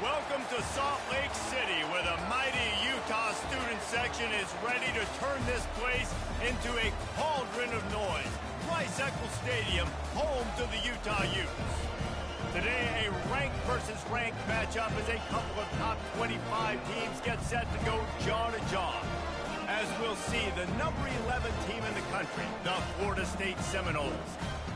Welcome to Salt Lake City, where the mighty Utah student section is ready to turn this place into a cauldron of noise. Rice-Eccles Stadium, home to the Utah Utes. Today, a ranked versus ranked matchup as a couple of top 25 teams get set to go jaw to jaw. As we'll see, the number 11 team in the country, the Florida State Seminoles,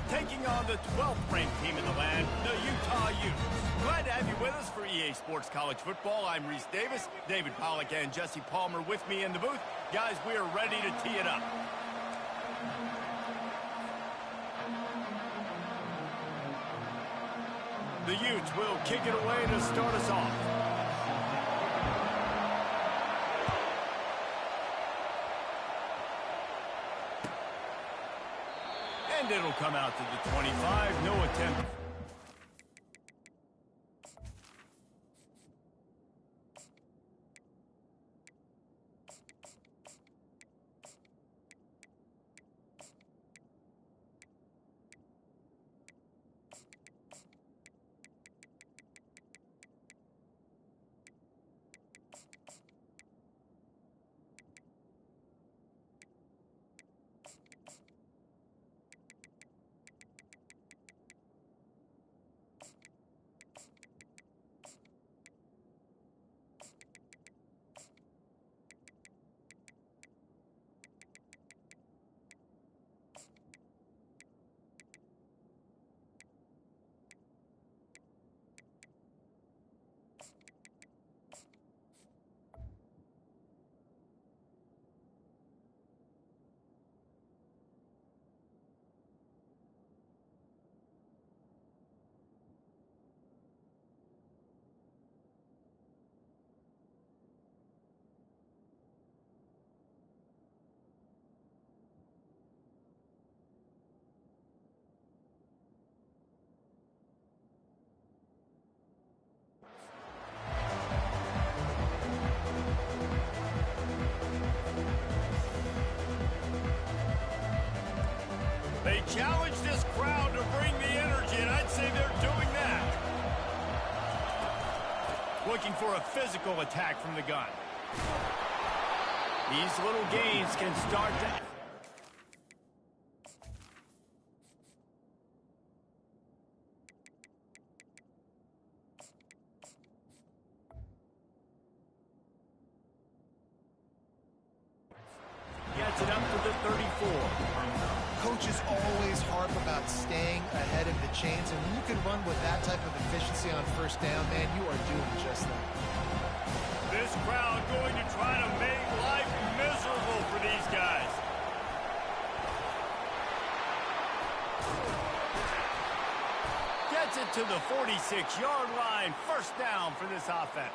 taking on the 12th ranked team in the land, the Utah Utes. Glad to have you with us for EA Sports College Football. I'm Reese Davis, David Pollack and Jesse Palmer with me in the booth. Guys, we are ready to tee it up. The Utes will kick it away to start us off. And it'll come out to the 25, no attempt. They challenge this crowd to bring the energy, and I'd say they're doing that. Looking for a physical attack from the gun. These little gains can start to... Gets it up to the 34. Coaches always harp about staying ahead of the chains, and when you can run with that type of efficiency on first down, man, you are doing just that. This crowd going to try to make life miserable for these guys. Gets it to the 46-yard line. First down for this offense.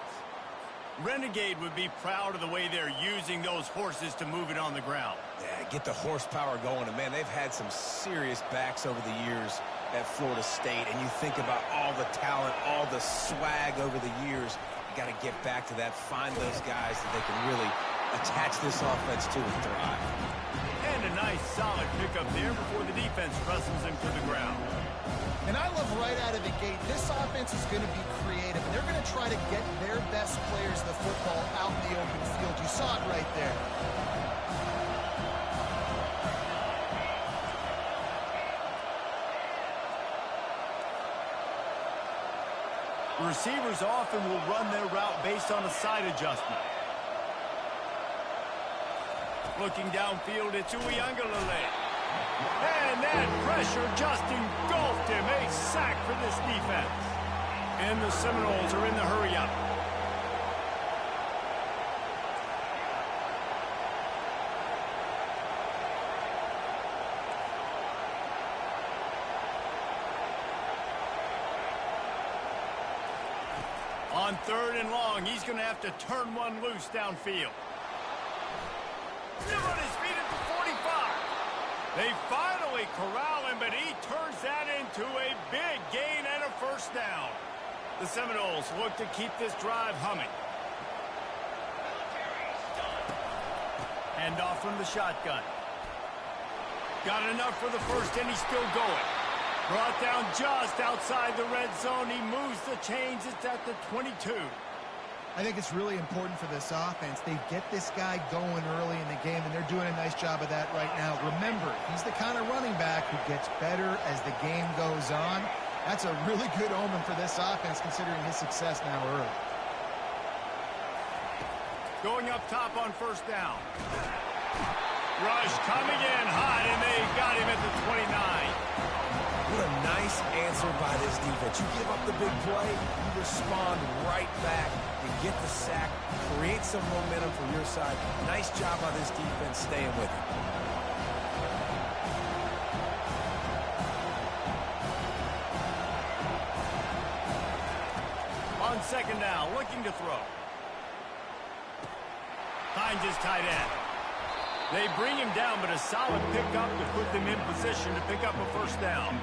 Renegade would be proud of the way they're using those horses to move it on the ground. Yeah, get the horsepower going. And, man, they've had some serious backs over the years at Florida State. And you think about all the talent, all the swag over the years. You got to get back to that, find those guys that they can really attach this offense to and thrive. And a nice, solid pickup there before the defense wrestles him to the ground. And I love right out of the gate, this offense is going to be creative. They're going to try to get their best players the football out in the open field. You saw it right there. Receivers often will run their route based on a side adjustment. Looking downfield, it's Uiagalelei. And that pressure just engulfed him. A sack for this defense. And the Seminoles are in the hurry-up. On 3rd and long, he's going to have to turn one loose downfield. Still on his feet at the 45. They finally corral him, but he turns that into a big gain and a first down. The Seminoles look to keep this drive humming. Handoff from the shotgun. Got enough for the first, and he's still going. Brought down just outside the red zone. He moves the chains. It's at the 22. I think it's really important for this offense. They get this guy going early in the game, and they're doing a nice job of that right now. Remember, he's the kind of running back who gets better as the game goes on. That's a really good omen for this offense, considering his success now early. Going up top on first down. Rush coming in high, and they got him at the 29. What a nice answer by this defense. You give up the big play, you respond right back. You get the sack, create some momentum for your side. Nice job by this defense staying with it. On second down, looking to throw. Finds his tight end. They bring him down, but a solid pickup to put them in position to pick up a first down.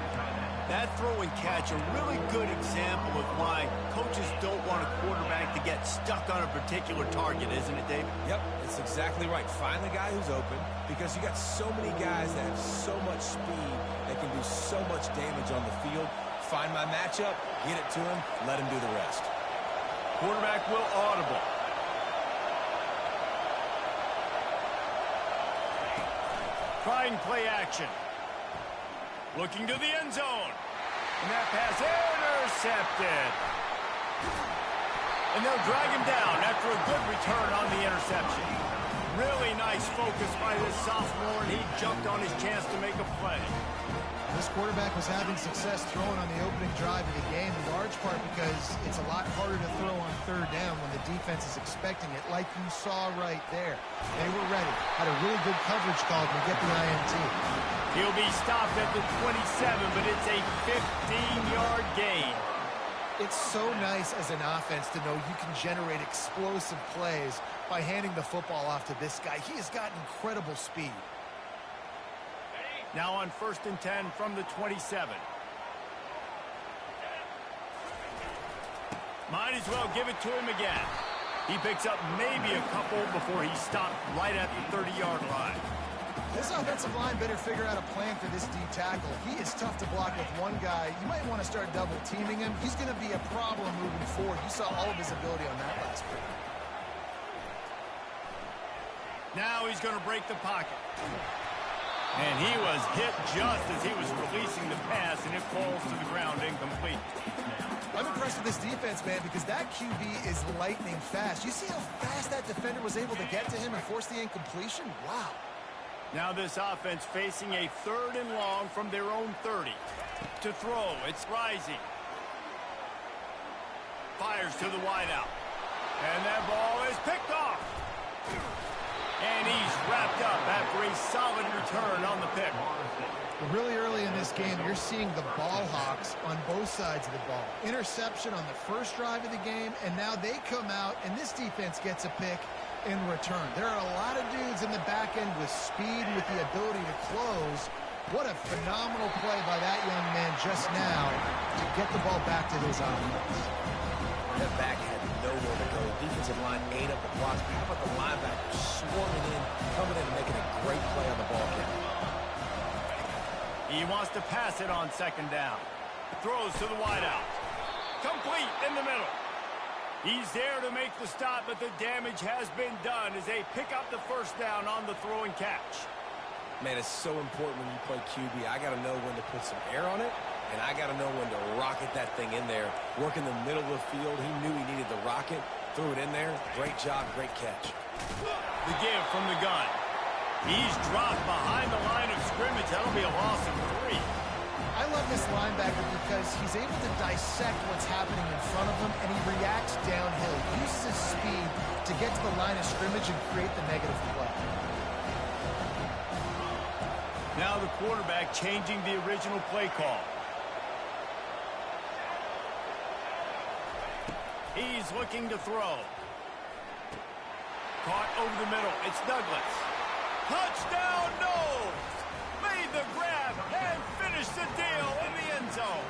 That throw and catch, a really good example of why coaches don't want a quarterback to get stuck on a particular target, isn't it, David? Yep, it's exactly right. Find the guy who's open, because you got so many guys that have so much speed that can do so much damage on the field. Find my matchup, get it to him, let him do the rest. Quarterback will audible. Trying play action. Looking to the end zone. And that pass intercepted. And they'll drag him down after a good return on the interception. Really nice focus by this sophomore, and he jumped on his chance to make a play. This quarterback was having success throwing on the opening drive of the game, in large part because it's a lot harder to throw on third down when the defense is expecting it, like you saw right there. They were ready, had a really good coverage call to get the INT. He'll be stopped at the 27, but it's a 15-yard gain. It's so nice as an offense to know you can generate explosive plays by handing the football off to this guy. He has got incredible speed. Now on 1st and 10 from the 27. Might as well give it to him again. He picks up maybe a couple before he stopped right at the 30-yard line. This offensive line better figure out a plan for this D tackle. He is tough to block with one guy. You might want to start double-teaming him. He's going to be a problem moving forward. You saw all of his ability on that last play. Now he's going to break the pocket. And he was hit just as he was releasing the pass, and it falls to the ground incomplete. I'm impressed with this defense, man, because that QB is lightning fast. You see how fast that defender was able to get to him and force the incompletion? Wow. Now this offense facing a 3rd and long from their own 30. To throw, it's rising. Fires to the wideout. And that ball is picked off. And he's wrapped up after a solid return on the pick. Really early in this game, you're seeing the ball hawks on both sides of the ball. Interception on the first drive of the game, and now they come out, and this defense gets a pick in return. There are a lot of dudes in the back end with speed, with the ability to close. What a phenomenal play by that young man just now to get the ball back to his offense. That back had nowhere to go. Defensive line ate up the blocks. How about the linebacker swarming in, coming in and making a great play on the ball count? He wants to pass it on 2nd down. Throws to the wideout. Complete in the middle. He's there to make the stop, but the damage has been done as they pick up the 1st down on the throw and catch. Man, it's so important when you play QB. I got to know when to put some air on it, and I got to know when to rocket that thing in there. Work in the middle of the field. He knew he needed the rocket. Threw it in there. Great job, great catch. The give from the gun. He's dropped behind the line of scrimmage. That'll be a loss of 3. I love this linebacker because he's able to dissect what's happening in front of him, and he reacts downhill. He uses his speed to get to the line of scrimmage and create the negative play. Now the quarterback changing the original play call. He's looking to throw. Caught over the middle. It's Douglas. Touchdown, no! Made the grab and finished the deal in the end zone.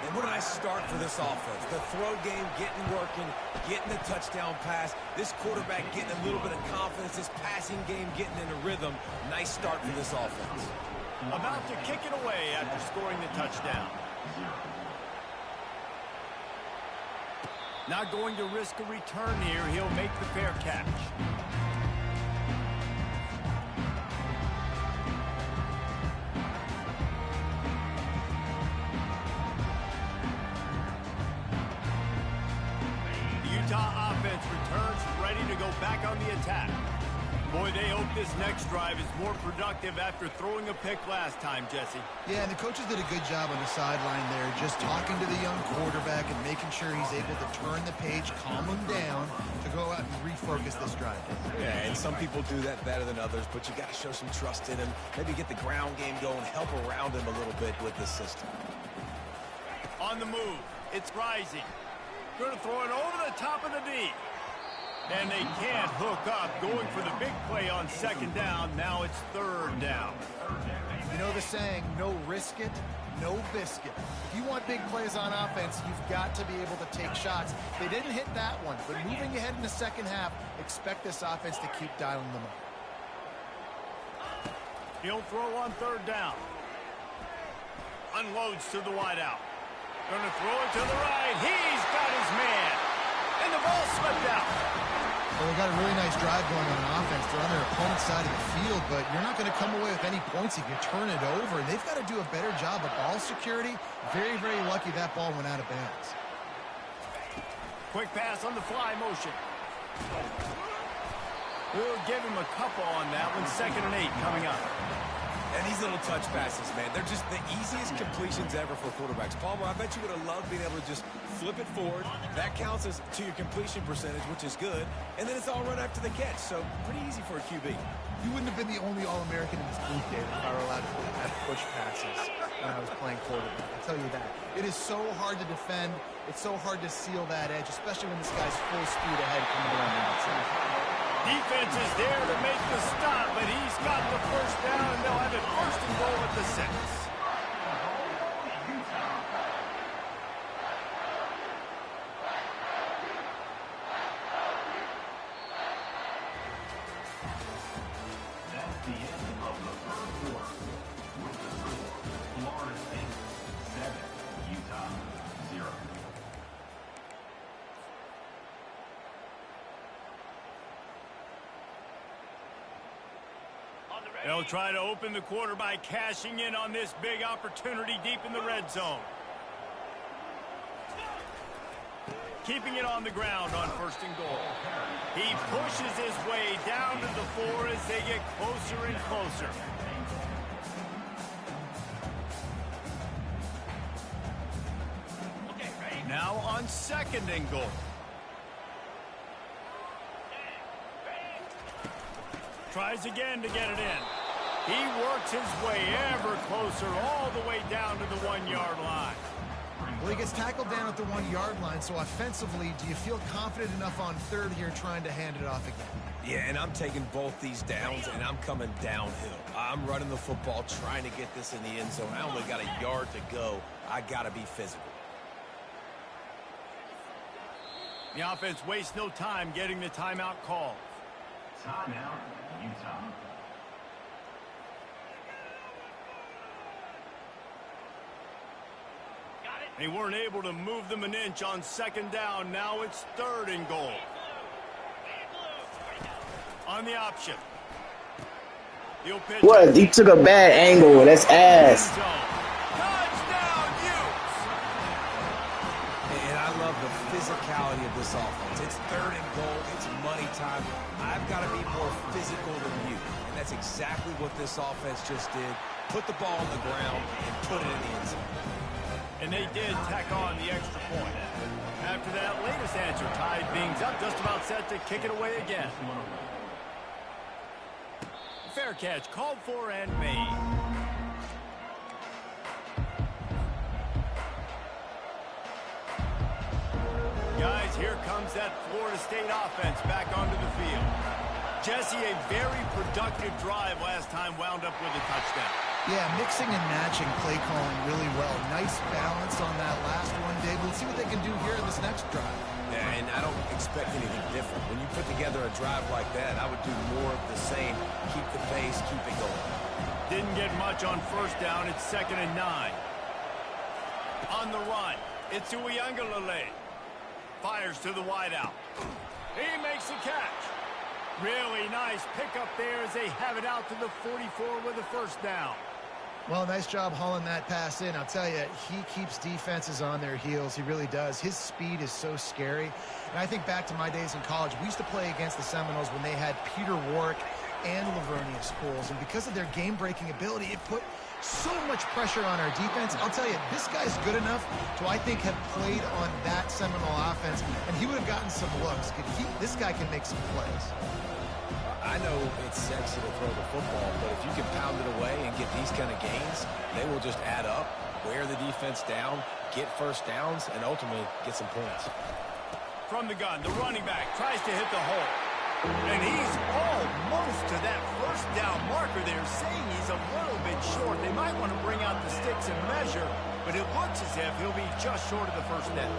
And what a nice start for this offense. The throw game getting working, getting the touchdown pass. This quarterback getting a little bit of confidence. This passing game getting in a rhythm. Nice start for this offense. About to kick it away after scoring the touchdown. Not going to risk a return here. He'll make the fair catch. The Utah offense returns ready to go back on the attack. Boy, they hope this next drive is more productive after throwing a pick last time, Jesse. Yeah, and the coaches did a good job on the sideline there, just talking to the young quarterback and making sure he's able to turn the page, calm him down to go out and refocus this drive. Yeah, and some people do that better than others, but you got to show some trust in him. Maybe get the ground game going, help around him a little bit with the system. On the move, it's rising. Going to throw it over the top of the D. And they can't hook up, going for the big play on second down. Now it's third down. You know the saying, no risk it, no biscuit. If you want big plays on offense, you've got to be able to take shots. They didn't hit that one, but moving ahead in the second half, expect this offense to keep dialing them up. He'll throw on third down. Unloads to the wideout. Going to throw it to the right. He's got his man. And the ball slipped out. Well, they got a really nice drive going on offense. They're on their opponent's side of the field, but you're not going to come away with any points if you turn it over. And they've got to do a better job of ball security. Very, very lucky that ball went out of bounds. Quick pass on the fly motion. We'll give him a couple on that one. 2nd and 8 coming up. And these little touch passes, man, they're just the easiest completions ever for quarterbacks. Palmer, I bet you would have loved being able to just flip it forward. That counts as to your completion percentage, which is good. And then it's all run after the catch, so pretty easy for a QB. You wouldn't have been the only All-American in this booth, David, if I were allowed to have push passes when I was playing quarterback. I'll tell you that. It is so hard to defend. It's so hard to seal that edge, especially when this guy's full speed ahead coming around the outside. Defense is there to make the stop, but he's got the first down, and they'll have it 1st and goal at the 6. That's the end of the 3rd quarter. With the score, Florida State 7, Utah 0. They'll try to open the quarter by cashing in on this big opportunity deep in the red zone. Keeping it on the ground on 1st and goal. He pushes his way down to the 4 as they get closer and closer. Now on 2nd and goal. Tries again to get it in. He works his way ever closer all the way down to the 1-yard line. Well, he gets tackled down at the 1-yard line, so offensively, do you feel confident enough on 3rd here trying to hand it off again? Yeah, and I'm taking both these downs, and I'm coming downhill. I'm running the football, trying to get this in the end zone. I only got a yard to go. I got to be physical. The offense wastes no time getting the timeout called. Timeout, Utah. They weren't able to move them an inch on 2nd down. Now it's 3rd and goal. On the option. What? You took a bad angle. That's ass. Touchdown, Utes! And I love the physicality of this offense. It's 3rd and goal. It's money time. I've got to be more physical than you. And that's exactly what this offense just did. Put the ball on the ground and put it in the end zone. And they did tack on the extra point. After that latest answer tied things up, just about set to kick it away again. Fair catch called for and made. Guys, here comes that Florida State offense back onto the field. Jesse, a very productive drive last time, wound up with a touchdown. Yeah, mixing and matching play calling really well. Nice balance on that last one, Dave. Let's see what they can do here in this next drive. Yeah, and I don't expect anything different. When you put together a drive like that, I would do more of the same. Keep the pace, keep it going. Didn't get much on first down. It's 2nd and 9. On the run, it's WhEn. Fires to the wideout. He makes the catch. Really nice pickup there as they have it out to the 44 with a first down. Well, nice job hauling that pass in. I'll tell you, he keeps defenses on their heels. He really does. His speed is so scary. And I think back to my days in college. We used to play against the Seminoles when they had Peter Warrick and Lavernia Schools. And because of their game-breaking ability, it put so much pressure on our defense. I'll tell you, this guy's good enough to, I think, have played on that Seminole offense, and he would have gotten some looks. This guy can make some plays. I know it's sexy to throw the football, but if you can pound it away and get these kind of gains, they will just add up, wear the defense down, get first downs, and ultimately get some points. From the gun, the running back tries to hit the hole. And he's almost to that first down marker there, saying he's a little bit short. They might want to bring out the sticks and measure, but it looks as if he'll be just short of the first down.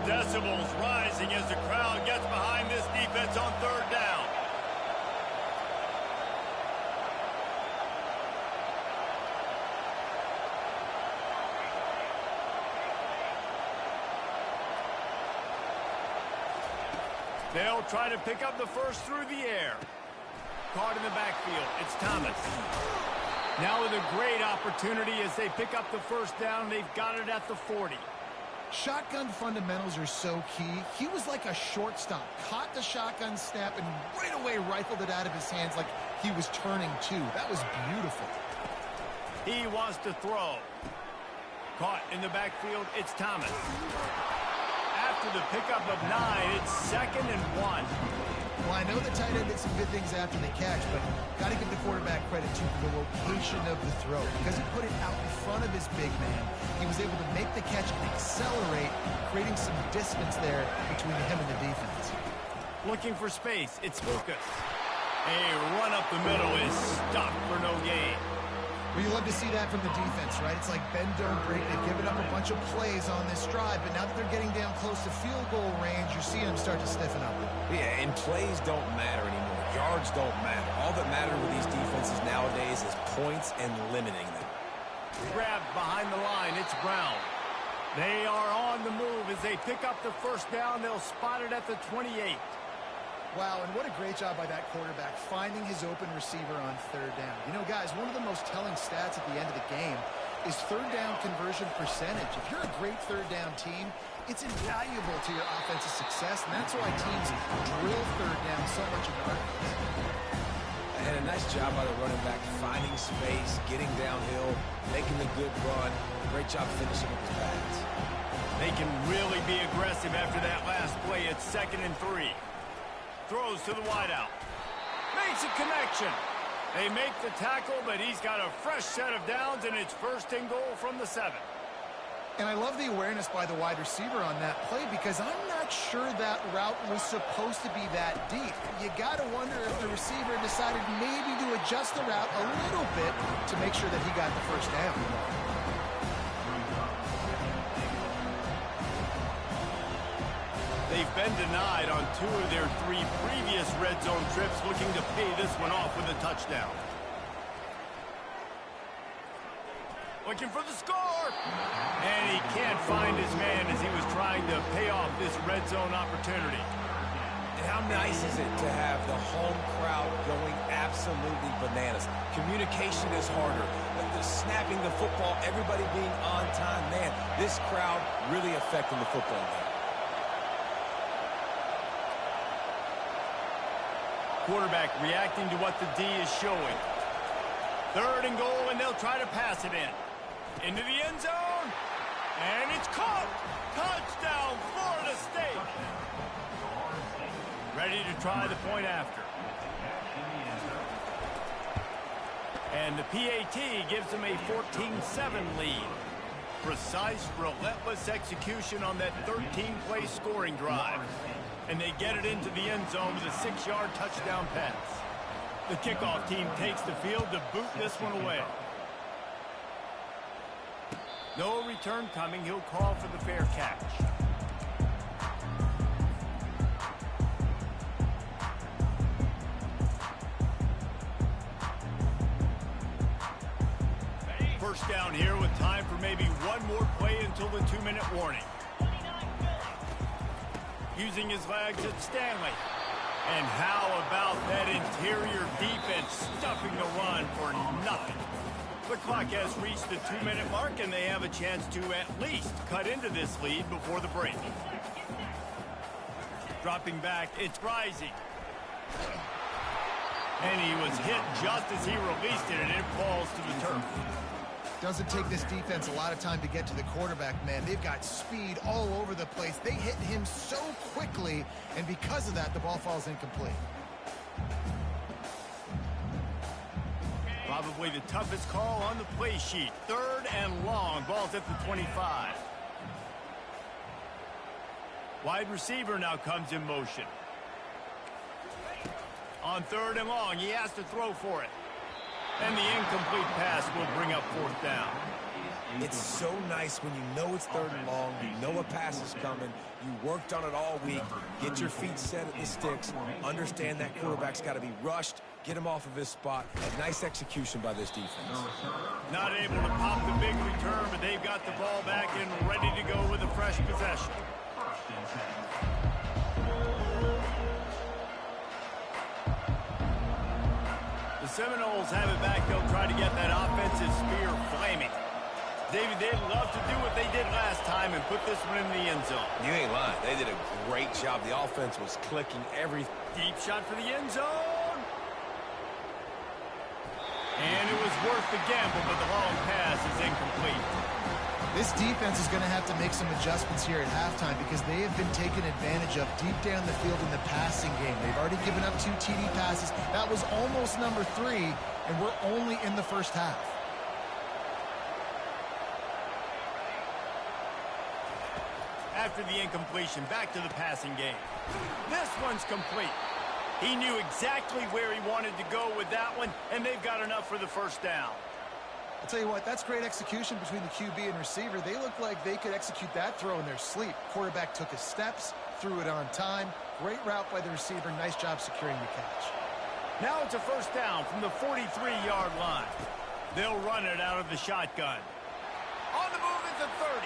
Decibels rising as the crowd gets behind this defense on 3rd down. They'll try to pick up the first through the air. Caught in the backfield. It's Thomas. Now with a great opportunity as they pick up the first down. They've got it at the 40. Shotgun fundamentals are so key. He was like a shortstop. Caught the shotgun snap and right away rifled it out of his hands like he was turning two. That was beautiful. He wants to throw. Caught in the backfield. It's Thomas. After the pickup of 9, it's 2nd and 1. Well, I know the tight end did some good things after the catch, but got to give the quarterback credit too for the location of the throw because he put it out in front of his big man. He was able to make the catch and accelerate, creating some distance there between him and the defense. Looking for space. It's Lucas. A run up the middle is stopped for no gain. Well, you love to see that from the defense, right? It's like bend, don't break. They've given up a bunch of plays on this drive, but now that they're getting down close to field goal range, you're seeing them start to stiffen up. Yeah, and plays don't matter anymore. Yards don't matter. All that matters with these defenses nowadays is points and limiting them. Grabbed behind the line. It's Brown. They are on the move as they pick up the first down. They'll spot it at the 28. Wow, and what a great job by that quarterback, finding his open receiver on 3rd down. You know, guys, one of the most telling stats at the end of the game is 3rd down conversion percentage. If you're a great 3rd down team, it's invaluable to your offensive success, and that's why teams drill 3rd down so much in the offense. And a nice job by the running back, finding space, getting downhill, making a good run. Great job finishing with his pads. They can really be aggressive after that last play. It's 2nd and 3. Throws to the wideout. Makes a connection. They make the tackle, but he's got a fresh set of downs, and it's 1st and goal from the 7. And I love the awareness by the wide receiver on that play because I'm not sure that route was supposed to be that deep. You got to wonder if the receiver decided maybe to adjust the route a little bit to make sure that he got the first down. They've been denied on 2 of their 3 previous red zone trips, looking to pay this one off with a touchdown. Looking for the score. And he can't find his man as he was trying to pay off this red zone opportunity. And how nice is it to have the home crowd going absolutely bananas? Communication is harder. The snapping the football, everybody being on time. Man, this crowd really affecting the football game. Quarterback reacting to what the D is showing. 3rd and goal, and they'll try to pass it in. Into the end zone. And it's caught. Touchdown, Florida State. Ready to try the point after. And the PAT gives them a 14-7 lead. Precise, relentless execution on that 13-play scoring drive. And they get it into the end zone with a 6-yard touchdown pass. The kickoff team takes the field to boot this one away. No return coming. He'll call for the fair catch. First down here with time for maybe one more play until the 2-minute warning. Using his legs, it's Stanley. And how about that interior defense stuffing the run for nothing? The clock has reached the 2-minute mark, and they have a chance to at least cut into this lead before the break. Dropping back, it's Rising. And he was hit just as he released it, and it falls to the turf. Doesn't take this defense a lot of time to get to the quarterback, man. They've got speed all over the place. They hit him so quickly, and because of that, the ball falls incomplete. Probably the toughest call on the play sheet. 3rd and long. Ball's at the 25. Wide receiver now comes in motion. On 3rd and long, he has to throw for it. And the incomplete pass will bring up 4th down. It's so nice when you know it's 3rd and long, you know a pass is coming, you worked on it all week, get your feet set at the sticks, understand that quarterback's got to be rushed, get him off of his spot. A nice execution by this defense. Not able to pop the big return, but they've got the ball back and ready to go with a fresh possession. The Seminoles have it back. They'll try to get that offensive spear flaming. David, they'd love to do what they did last time and put this one in the end zone. You ain't lying. They did a great job. The offense was clicking every... Deep shot for the end zone. And it was worth the gamble, but the long pass is incomplete. This defense is going to have to make some adjustments here at halftime because they have been taken advantage of deep down the field in the passing game. They've already given up 2 TD passes. That was almost number 3, and we're only in the first half. After the incompletion, back to the passing game. This one's complete. He knew exactly where he wanted to go with that one, and they've got enough for the first down. I'll tell you what, that's great execution between the QB and receiver. They look like they could execute that throw in their sleep. Quarterback took his steps, threw it on time. Great route by the receiver. Nice job securing the catch. Now it's a first down from the 43-yard line. They'll run it out of the shotgun. On the move at the 30.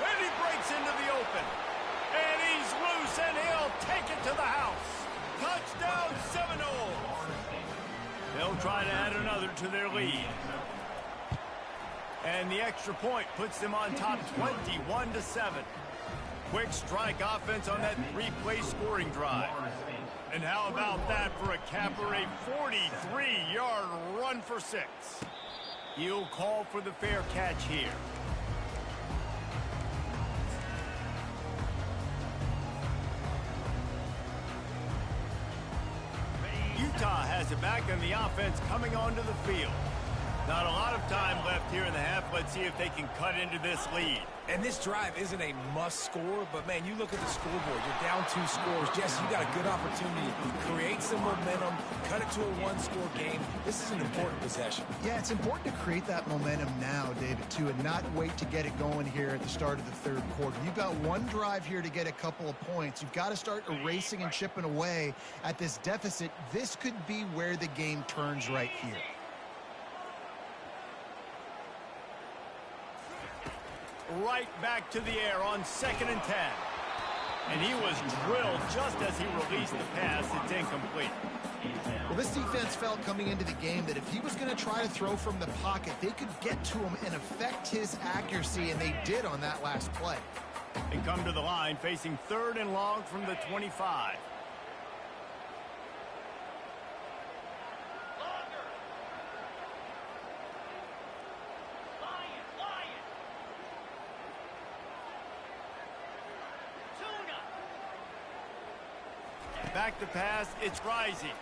And he breaks into the open. And he's loose, and he'll take it to the house. Touchdown, Seminoles. They'll try to add another to their lead. And the extra point puts them on top 21-7. Quick strike offense on that 3-play scoring drive. And how about that for a capper, a 43-yard run for 6. He'll call for the fair catch here. Utah has it back, and the offense coming onto the field. Not a lot of time left here in the half. Let's see if they can cut into this lead. And this drive isn't a must score, but man, you look at the scoreboard, you're down 2 scores. Jesse, you got a good opportunity to create some momentum, cut it to a 1-score game. This is an important possession. Yeah, it's important to create that momentum now, David, too, and not wait to get it going here at the start of the 3rd quarter. You've got one drive here to get a couple of points. You've got to start erasing and chipping away at this deficit. This could be where the game turns right here. Right back to the air on 2nd and 10. And he was drilled just as he released the pass. It's incomplete. Well, this defense felt coming into the game that if he was going to try to throw from the pocket, they could get to him and affect his accuracy, and they did on that last play. They come to the line facing 3rd and long from the 25. Back to pass, it's Rising.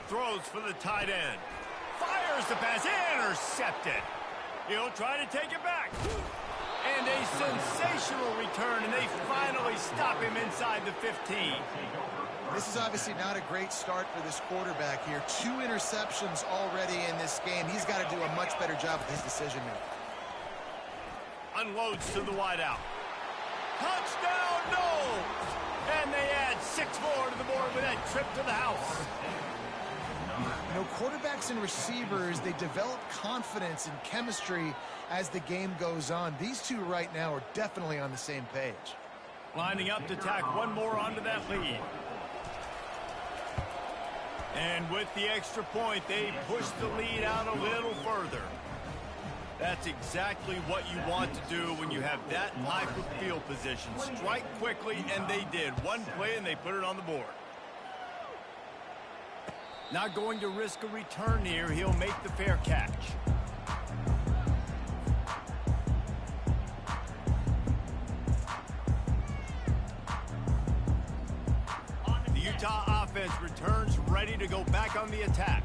Throws for the tight end. Fires the pass, intercepted. He'll try to take it back. And a sensational return, and they finally stop him inside the 15. This is obviously not a great start for this quarterback here. 2 interceptions already in this game. He's got to do a much better job with his decision-making. Unloads to the wideout. Touchdown, no! And they add 6 more to the board with that trip to the house. You know, quarterbacks and receivers, they develop confidence and chemistry as the game goes on. These two right now are definitely on the same page. Lining up to tack one more onto that lead. And with the extra point, they push the lead out a little further. That's exactly what you want to do when you have that type of field position. Strike quickly, and they did. One play, and they put it on the board. Not going to risk a return here. He'll make the fair catch. The Utah offense returns ready to go back on the attack.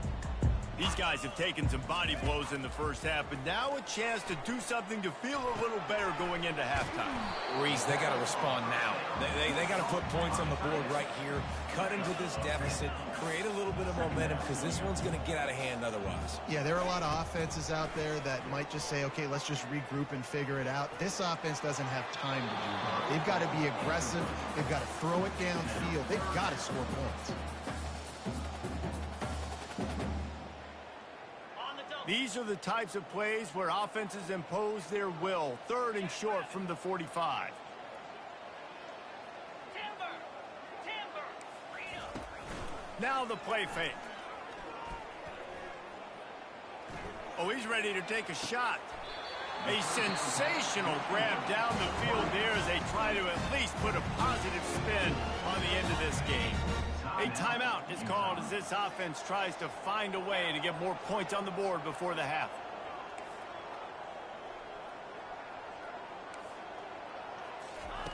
These guys have taken some body blows in the first half, but now a chance to do something to feel a little better going into halftime. Reese, they got to respond now. They got to put points on the board right here, cut into this deficit, create a little bit of momentum, because this one's going to get out of hand otherwise. Yeah, there are a lot of offenses out there that might just say, okay, let's just regroup and figure it out. This offense doesn't have time to do that. They've got to be aggressive. They've got to throw it downfield. They've got to score points. These are the types of plays where offenses impose their will. 3rd and short from the 45. Now the play fake. Oh, he's ready to take a shot. A sensational grab down the field there as they try to at least put a positive spin on the end of this game. A timeout is called as this offense tries to find a way to get more points on the board before the half.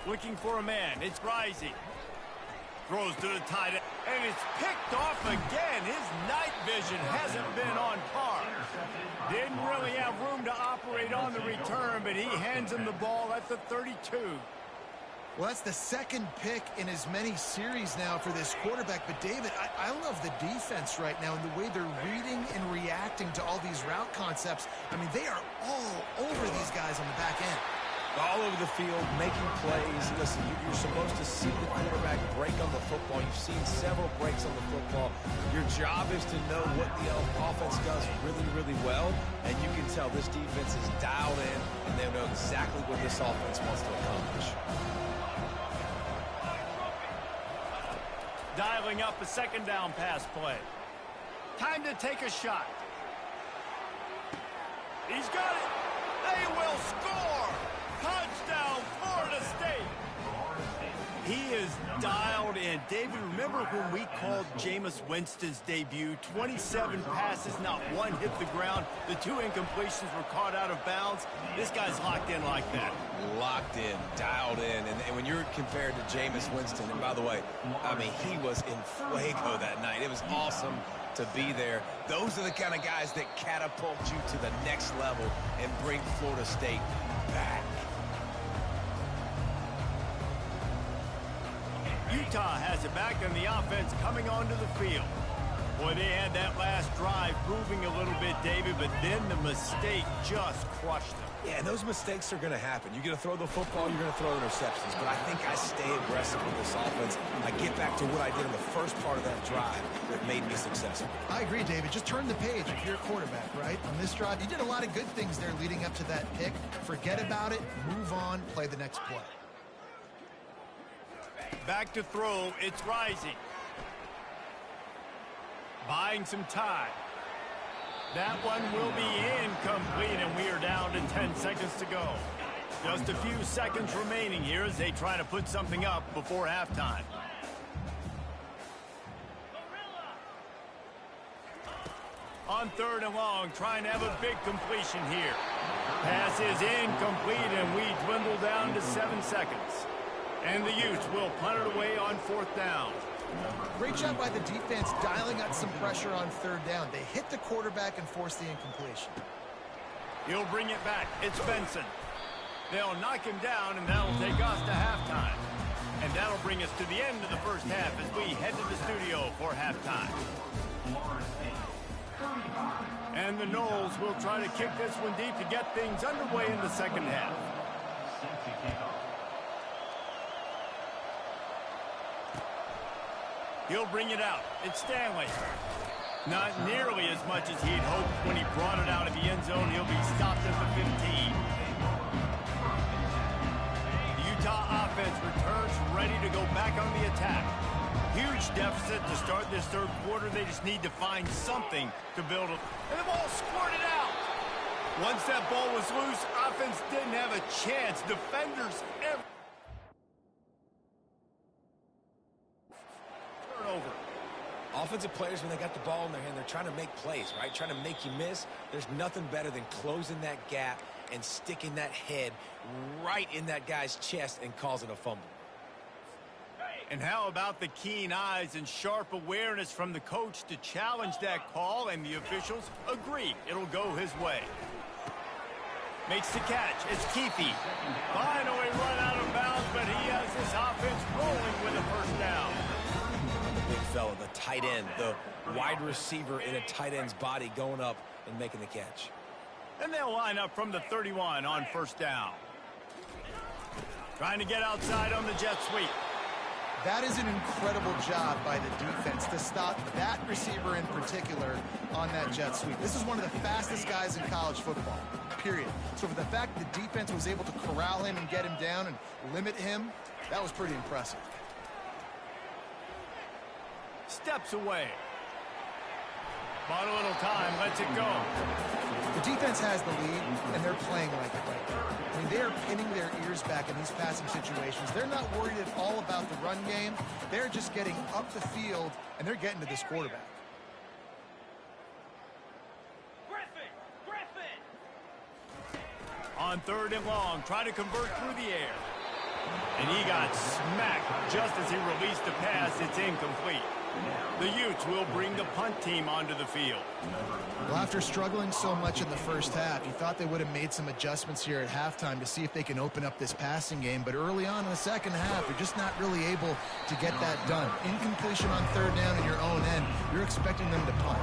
Looking for a man. It's Rising. Throws to the tight end, and it's picked off again. His night vision hasn't been on par. Didn't really have room to operate on the return, but he hands him the ball at the 32. Well, that's the second pick in as many series now for this quarterback. But, David, I love the defense right now and the way they're reading and reacting to all these route concepts. I mean, they are all over these guys on the back end. All over the field, making plays. Listen, you're supposed to see the quarterback break on the football. You've seen several breaks on the football. Your job is to know what the offense does really, really well. And you can tell this defense is dialed in, and they know exactly what this offense wants to accomplish. Dialing up a 2nd down pass play. Time to take a shot. He's got it. They will score. Touchdown, Florida State. He is dialed in. David, remember when we called Jameis Winston's debut? 27 passes, not one hit the ground. The 2 incompletions were caught out of bounds. This guy's locked in like that. Locked in, dialed in. And when you're compared to Jameis Winston, and by the way, I mean, he was in fuego that night. It was awesome to be there. Those are the kind of guys that catapult you to the next level and bring Florida State back. Utah has it back, and the offense coming onto the field. Boy, they had that last drive moving a little bit, David, but then the mistake just crushed them. Yeah, and those mistakes are going to happen. You're going to throw the football, you're going to throw interceptions. But I think I stay aggressive with this offense. I get back to what I did in the first part of that drive that made me successful. I agree, David. Just turn the page if you're a quarterback, right? On this drive, you did a lot of good things there leading up to that pick. Forget about it, move on, play the next play. Back to throw, it's Rising. Buying some time. That one will be incomplete, and we are down to 10 seconds to go. Just a few seconds remaining here as they try to put something up before halftime. On 3rd and long, trying to have a big completion here. Pass is incomplete, and we dwindle down to 7 seconds. And the Utes will punt it away on 4th down. Great job by the defense dialing up some pressure on 3rd down. They hit the quarterback and forced the incompletion. He'll bring it back. It's Benson. They'll knock him down, and that'll take us to halftime. And that'll bring us to the end of the first half as we head to the studio for halftime. And the Noles will try to kick this one deep to get things underway in the second half. He'll bring it out. It's Stanley. Not nearly as much as he'd hoped when he brought it out of the end zone. He'll be stopped at the 15. The Utah offense returns ready to go back on the attack. Huge deficit to start this third quarter. They just need to find something to build. And the ball squirted out. Once that ball was loose, offense didn't have a chance. Defenders ever. Turnover. Offensive players, when they got the ball in their hand, they're trying to make plays, right? Trying to make you miss. There's nothing better than closing that gap and sticking that head right in that guy's chest and causing a fumble. And how about the keen eyes and sharp awareness from the coach to challenge that call, and the officials agree it'll go his way. Makes the catch. It's Keefe. Finally run out of bounds, but he has this offense rolling with a first down. The big fella, the tight end, the wide receiver in a tight end's body going up and making the catch. And they'll line up from the 31 on first down. Trying to get outside on the jet sweep. That is an incredible job by the defense to stop that receiver in particular on that jet sweep. This is one of the fastest guys in college football, period. So for the fact that the defense was able to corral him and get him down and limit him, that was pretty impressive. Steps away. Bought a little time, lets it go. The defense has the lead, and they're playing like it right now. I mean, they are pinning their ears back in these passing situations. They're not worried at all about the run game. They're just getting up the field, and they're getting to this quarterback. On third and long, try to convert through the air. And he got smacked just as he released the pass. It's incomplete. The Utes will bring the punt team onto the field. Well, after struggling so much in the first half, you thought they would have made some adjustments here at halftime to see if they can open up this passing game. But early on in the second half, you're just not really able to get that done. Incompletion on third down in your own end, you're expecting them to punt.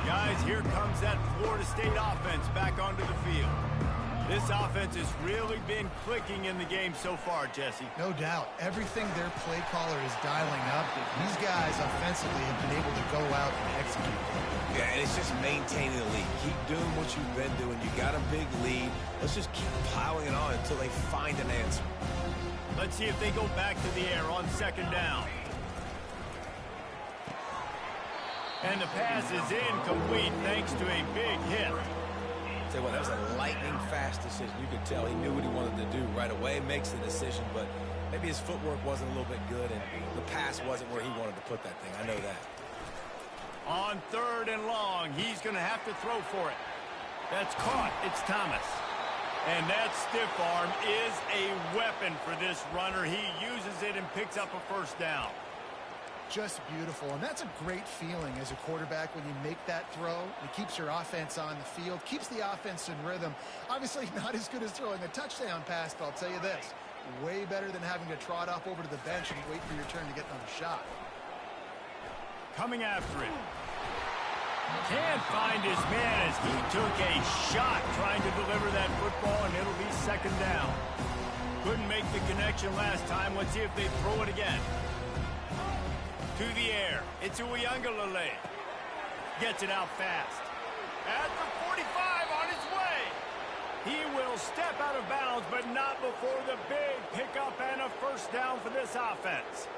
Guys, here comes that Florida State offense back onto the field. This offense has really been clicking in the game so far, Jesse. No doubt. Everything their play caller is dialing up, these guys offensively have been able to go out and execute. Yeah, and it's just maintaining the lead. Keep doing what you've been doing. You got a big lead. Let's just keep piling it on until they find an answer. Let's see if they go back to the air on second down. And the pass is incomplete thanks to a big hit. Tell you what, that was a lightning-fast decision. You could tell he knew what he wanted to do right away, makes the decision, but maybe his footwork wasn't a little bit good, and the pass wasn't where he wanted to put that thing. I know that. On third and long, he's going to have to throw for it. That's caught. It's Thomas. And that stiff arm is a weapon for this runner. He uses it and picks up a first down. Just beautiful, and that's a great feeling as a quarterback when you make that throw. It keeps your offense on the field, keeps the offense in rhythm. Obviously not as good as throwing a touchdown pass, but I'll tell you this, way better than having to trot off over to the bench and wait for your turn to get another shot. Coming after it. Can't find his man as he took a shot trying to deliver that football, and it'll be second down. Couldn't make the connection last time. Let's see if they throw it again. To the air. It's Uyunglele. Gets it out fast. At the 45 on his way. He will step out of bounds, but not before the big pickup and a first down for this offense.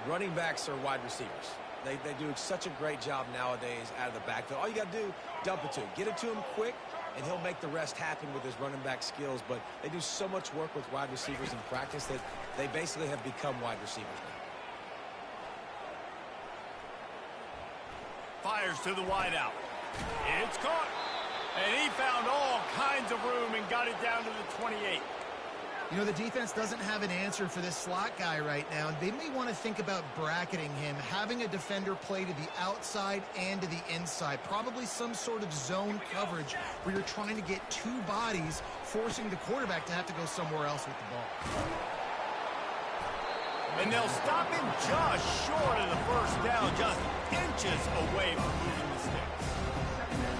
Running backs are wide receivers. They do such a great job nowadays out of the backfield. All you got to do, dump it to him. Get it to him quick, and he'll make the rest happen with his running back skills. But they do so much work with wide receivers in practice that they basically have become wide receivers now. Fires to the wideout. It's caught. And he found all kinds of room and got it down to the 28. You know, the defense doesn't have an answer for this slot guy right now. They may want to think about bracketing him, having a defender play to the outside and to the inside. Probably some sort of zone coverage where you're trying to get two bodies, forcing the quarterback to have to go somewhere else with the ball. And they'll stop him just short of the first down, just inches away from moving the sticks.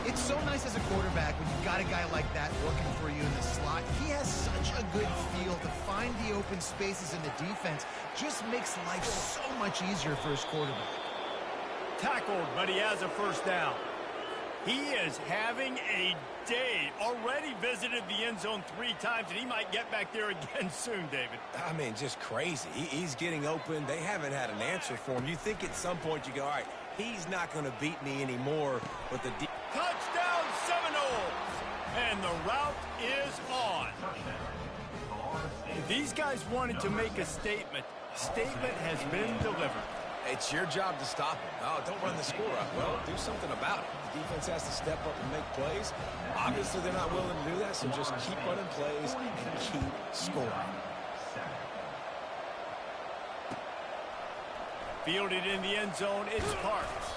It's so nice as a quarterback when you've got a guy like that working for you in the slot. He has such a good feel to find the open spaces in the defense. Just makes life so much easier for his quarterback. Tackled, but he has a first down. He is having a day. Already visited the end zone 3 times, and he might get back there again soon, David. I mean, just crazy. He's getting open. They haven't had an answer for him. You think at some point you go, all right, he's not going to beat me anymore. But the touchdown Seminoles! And the route is on. If these guys wanted to make a statement, statement has been delivered. It's your job to stop him. Oh, don't run the score up. Well, do something about it. The defense has to step up and make plays. Obviously, they're not willing to do that, so just keep running plays and keep scoring. Fielded in the end zone, it's Parks.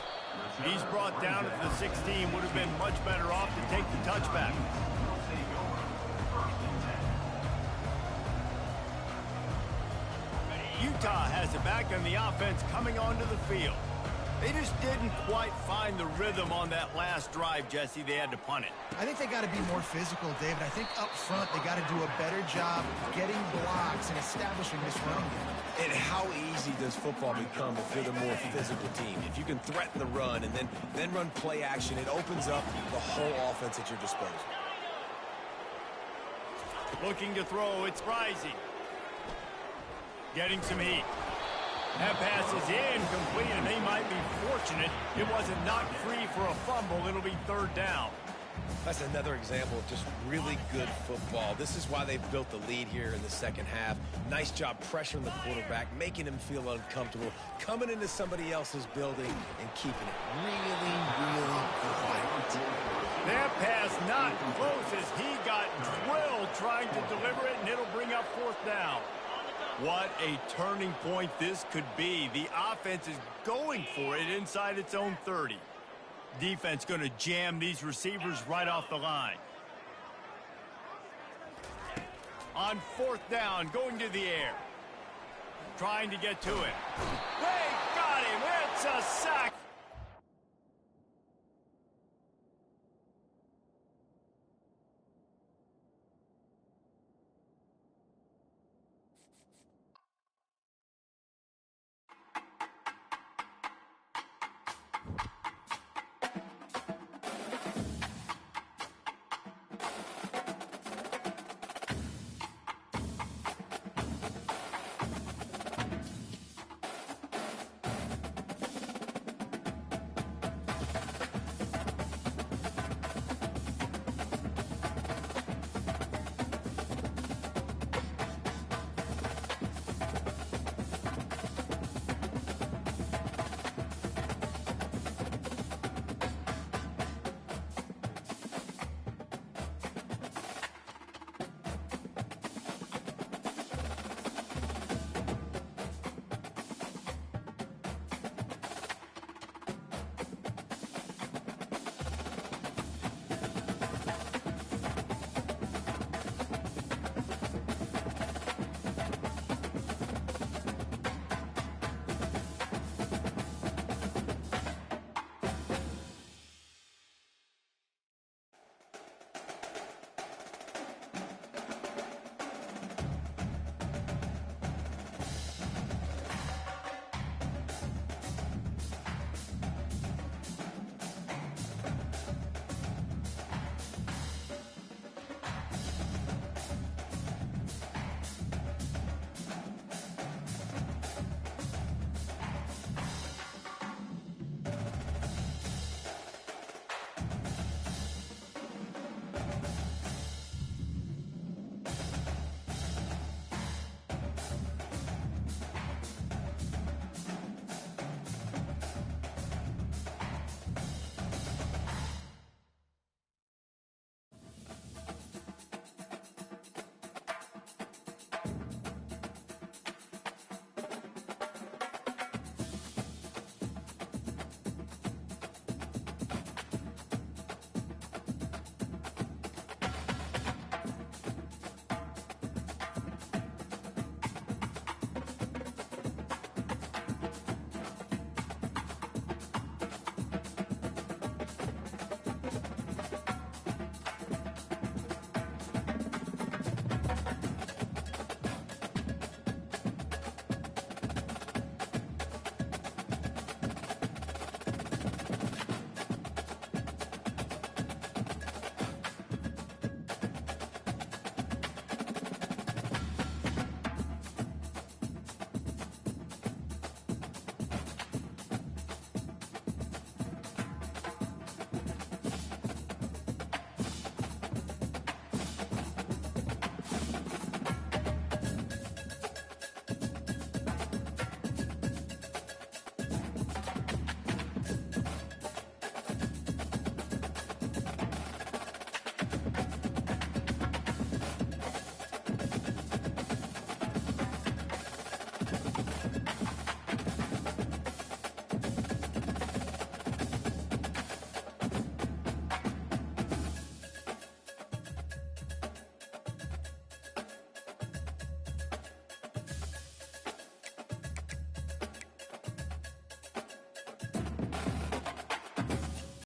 He's brought down at the 16. Would have been much better off to take the touchback. Utah has it back, and the offense coming onto the field. They just didn't quite find the rhythm on that last drive, Jesse. They had to punt it. I think they got to be more physical, David. I think up front they got to do a better job getting blocks and establishing this running game. And how easy does football become if you're the more physical team? If you can threaten the run and then run play action, it opens up the whole offense at your disposal. Looking to throw, it's Rising. Getting some heat. That pass is incomplete, and they might be fortunate it wasn't knocked free for a fumble. It'll be 3rd down. That's another example of just really good football. This is why they've built the lead here in the second half. Nice job pressuring the quarterback, making him feel uncomfortable, coming into somebody else's building and keeping it really, really quiet. That pass not close as he got drilled trying to deliver it, and it'll bring up 4th down. What a turning point this could be. The offense is going for it inside its own 30. Defense going to jam these receivers right off the line. On 4th down, going to the air. Trying to get to it. They got him. It's a sack.